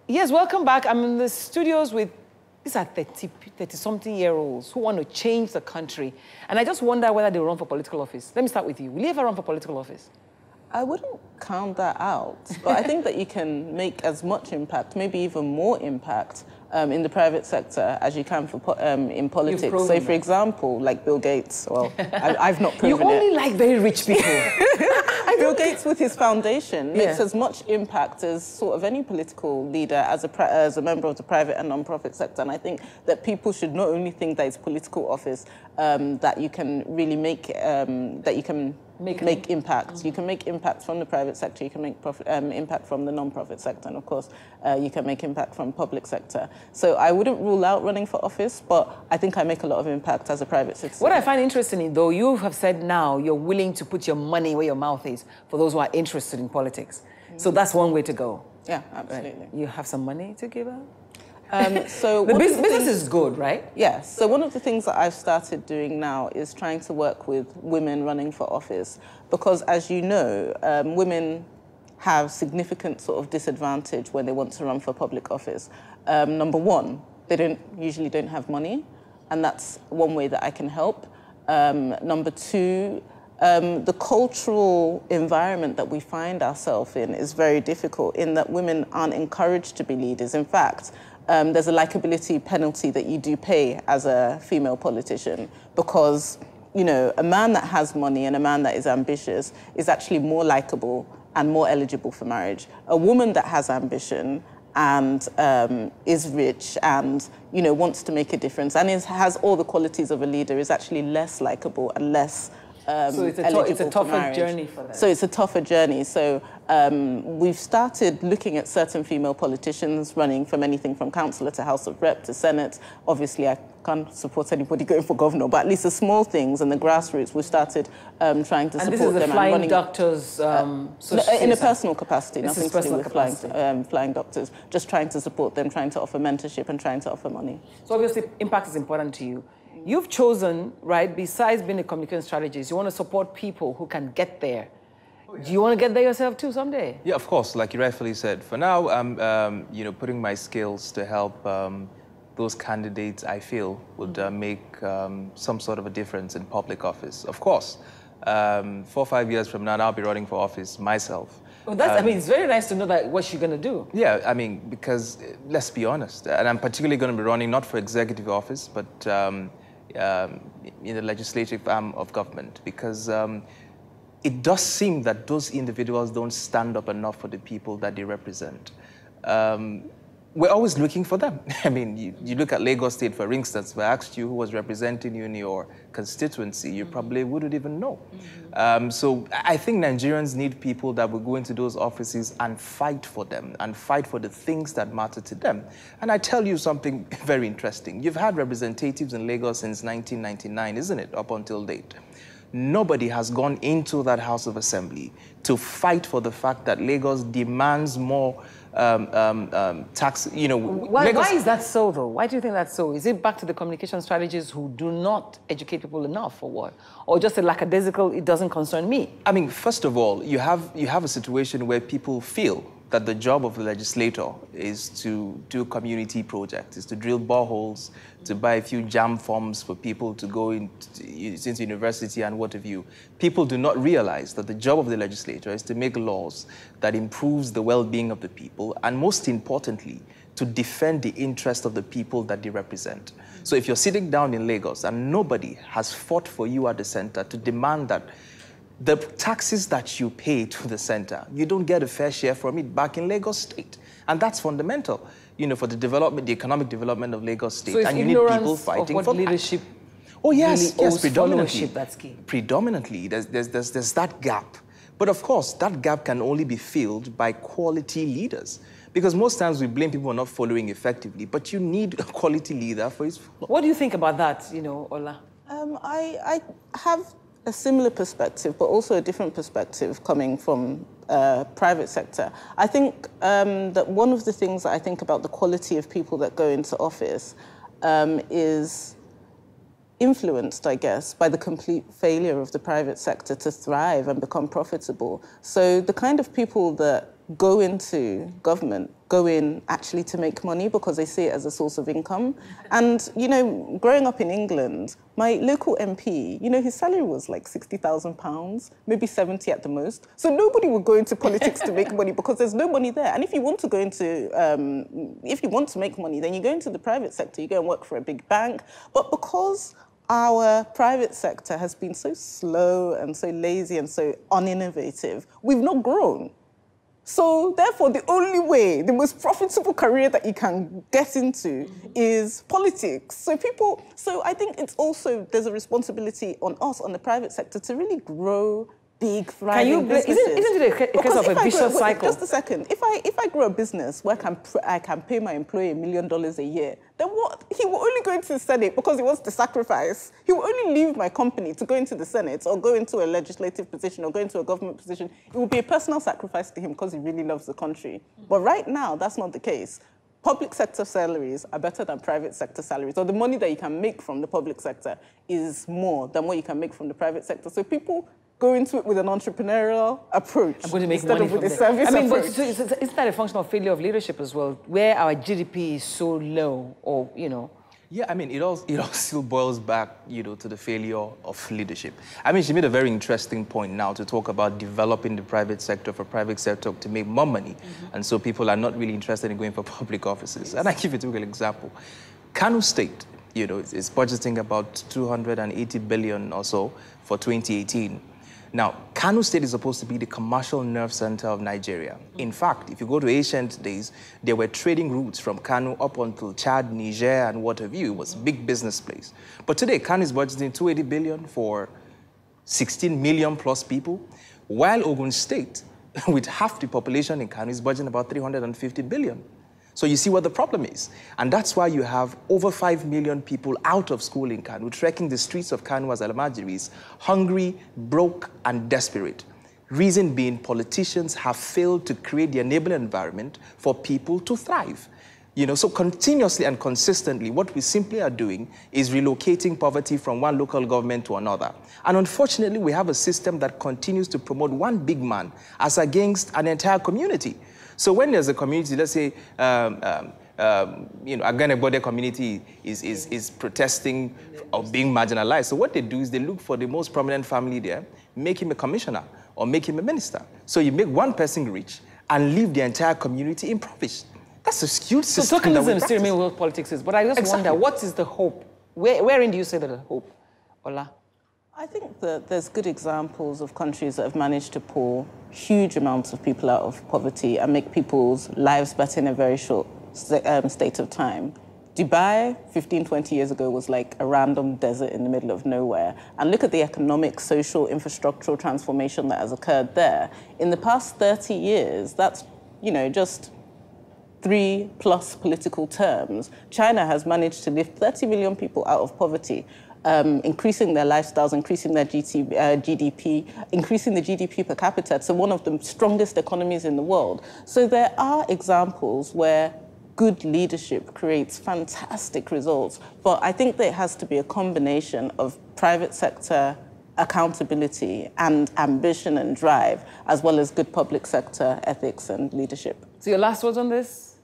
Yes, welcome back. I'm in the studios with, these are 30-something-year-olds who want to change the country. And I just wonder whether they run for political office. Let me start with you. Will you ever run for political office? I wouldn't count that out, but I think that you can make as much impact, maybe even more impact, in the private sector as you can in politics. So, for example, like Bill Gates, well, I've not proven it. You only like very rich people. Bill Gates, with his foundation, makes as much impact as sort of any political leader as a member of the private and non-profit sector. And I think that people should not only think that it's political office that you can really make, that you can make impact. You can make impact from the private sector, you can make impact from the non-profit sector, and of course, you can make impact from public sector. So I wouldn't rule out running for office, but I think I make a lot of impact as a private citizen. What I find interesting, though, you have said now you're willing to put your money where your mouth is for those who are interested in politics. So that's one way to go. Yeah, absolutely. Right. You have some money to give out? So the business is good, right? Yes. So one of the things that I've started doing now is trying to work with women running for office, because, as you know, women have significant sort of disadvantage when they want to run for public office. Number one, they usually don't have money, and that's one way that I can help. Number two, the cultural environment that we find ourselves in is very difficult, in that women aren't encouraged to be leaders. In fact, there's a likability penalty that you do pay as a female politician, because, you know, a man that has money and a man that is ambitious is actually more likable and more eligible for marriage. A woman that has ambition and is rich and, you know, wants to make a difference and has all the qualities of a leader is actually less likable and less so it's a tougher journey for them. So it's a tougher journey. So we've started looking at certain female politicians running from anything from councillor to House of Rep to Senate. Obviously, I can't support anybody going for governor, but at least the small things and the grassroots, we've started trying to support them. And this is the Flying Doctors? In a personal capacity, this nothing to do with flying doctors. Just trying to support them, trying to offer mentorship and trying to offer money. So obviously, impact is important to you. You've chosen, right, besides being a communication strategist, you want to support people who can get there. Oh, yeah. Do you want to get there yourself too someday? Yeah, of course, like you rightfully said. For now, I'm you know, putting my skills to help those candidates I feel would make some sort of a difference in public office. Of course, 4 or 5 years from now, I'll be running for office myself. Well, that's, I mean, it's very nice to know that what you're going to do. Yeah, I mean, because let's be honest, and I'm particularly going to be running not for executive office, but in the legislative arm of government, because it does seem that those individuals don't stand up enough for the people that they represent. We're always looking for them. I mean, you look at Lagos State, for instance. If I asked you who was representing you in your constituency, you probably wouldn't even know. So I think Nigerians need people that will go into those offices and fight for them and fight for the things that matter to them. And I tell you something very interesting. You've had representatives in Lagos since 1999, isn't it, up until date? Nobody has gone into that House of Assembly to fight for the fact that Lagos demands more tax, you know. Why is that so, though? Why do you think that's so? Is it back to the communication strategists who do not educate people enough, or what? Or just a lackadaisical, it doesn't concern me? I mean, first of all, you have a situation where people feel that the job of the legislator is to do community projects, is to drill boreholes, to buy a few jam forms for people to go into university and what have you. People do not realize that the job of the legislator is to make laws that improves the well-being of the people, and most importantly, to defend the interest of the people that they represent. So if you're sitting down in Lagos and nobody has fought for you at the center to demand that the taxes that you pay to the center, you don't get a fair share from it back in Lagos State. And that's fundamental, you know, for the development, the economic development of Lagos State. So it's and you need people fighting for leadership. Oh, yes, really yes, predominantly. That's key. Predominantly, there's that gap. But of course, that gap can only be filled by quality leaders. Because most times we blame people for not following effectively, but you need a quality leader for his follow. What do you think about that, you know, Ola? I have a similar perspective, but also a different perspective coming from private sector. I think that one of the things that I think about the quality of people that go into office is influenced, I guess, by the complete failure of the private sector to thrive and become profitable. So the kind of people that go into government go in actually to make money because they see it as a source of income. And, you know, growing up in England, my local MP, you know, his salary was like £60,000, maybe 70 at the most. So nobody would go into politics to make money because there's no money there. And if you want to go into, if you want to make money, then you go into the private sector, you go and work for a big bank. But because our private sector has been so slow and so lazy and so uninnovative, we've not grown. So therefore, the only way, the most profitable career that you can get into is politics. So I think it's also, there's a responsibility on us, on the private sector, to really grow big, thriving businesses. Isn't it a case of a vicious cycle? Just a second. If I grow a business where I can pay my employee $1 million a year, then what? He will only go into the Senate because he wants to sacrifice. He will only leave my company to go into the Senate or go into a legislative position or go into a government position. It will be a personal sacrifice to him because he really loves the country. But right now, that's not the case. Public sector salaries are better than private sector salaries, or the money that you can make from the public sector is more than what you can make from the private sector. So people go into it with an entrepreneurial approach. I'm going to make instead money of with from a service approach. But isn't that a function of failure of leadership as well, where our GDP is so low, or, you know? Yeah, I mean, it all still boils back, you know, to the failure of leadership. I mean, she made a very interesting point now to talk about developing the private sector for private sector to make more money. And so people are not really interested in going for public offices. And I give you a typical example. Kano State, you know, is budgeting about 280 billion or so for 2018. Now, Kano State is supposed to be the commercial nerve center of Nigeria. In fact, if you go to ancient days, there were trading routes from Kano up until Chad, Niger, and what have you. It was a big business place. But today, Kano is budgeting 280 billion for 16 million plus people, while Ogun State, with half the population in Kano, is budgeting about 350 billion. So you see what the problem is. And that's why you have over 5 million people out of school in Kano, trekking the streets of Kano as Almajiris, hungry, broke, and desperate. Reason being, politicians have failed to create the enabling environment for people to thrive. You know, so continuously and consistently, what we simply are doing is relocating poverty from one local government to another. And unfortunately, we have a system that continues to promote one big man as against an entire community. So when there's a community, let's say, you know, Aganebode community is protesting or being marginalized. So what they do is they look for the most prominent family there, make him a commissioner or make him a minister. So you make one person rich and leave the entire community impoverished. That's a huge system. So tokenism still remains what politics is. But I just wonder, what is the hope? Wherein do you say that the hope, Ola? I think that there's good examples of countries that have managed to pull huge amounts of people out of poverty and make people's lives better in a very short state of time. Dubai, 15, 20 years ago, was like a random desert in the middle of nowhere. And look at the economic, social, infrastructural transformation that has occurred there. In the past 30 years, that's, you know, just 3+ political terms. China has managed to lift 30 million people out of poverty, increasing their lifestyles, increasing their GDP, increasing the GDP per capita to one of the strongest economies in the world. So there are examples where good leadership creates fantastic results. But I think there has to be a combination of private sector accountability and ambition and drive, as well as good public sector ethics and leadership. So your last words on this?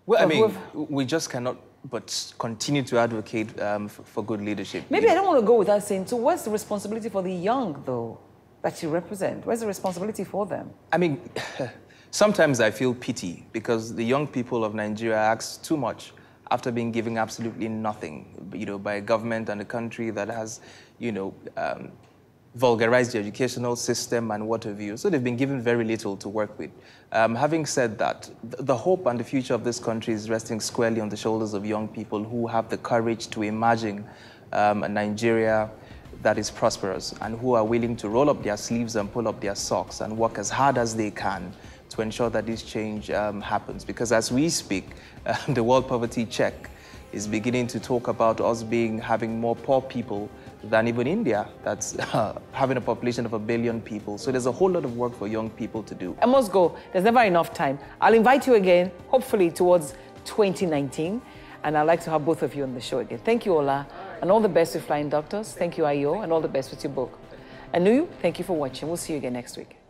Well, I mean, we just cannot but continue to advocate for good leadership. Maybe I don't want to go without saying, so what's the responsibility for the young, though, that you represent? Where's the responsibility for them? I mean, sometimes I feel pity because the young people of Nigeria ask too much after being given absolutely nothing, you know, by a government and a country that has, you know, vulgarized the educational system and what have you. So they've been given very little to work with. Having said that, the hope and the future of this country is resting squarely on the shoulders of young people who have the courage to imagine a Nigeria that is prosperous and who are willing to roll up their sleeves and pull up their socks and work as hard as they can to ensure that this change happens. Because as we speak, the World Poverty Check is beginning to talk about us having more poor people than even India, that's having a population of 1 billion people. So there's a whole lot of work for young people to do. I must go. There's never enough time. I'll invite you again, hopefully towards 2019, and I'd like to have both of you on the show again. Thank you, Ola, and all the best with Flying Doctors. Thank you, Ayo, and all the best with your book. Anuyu, thank you for watching. We'll see you again next week.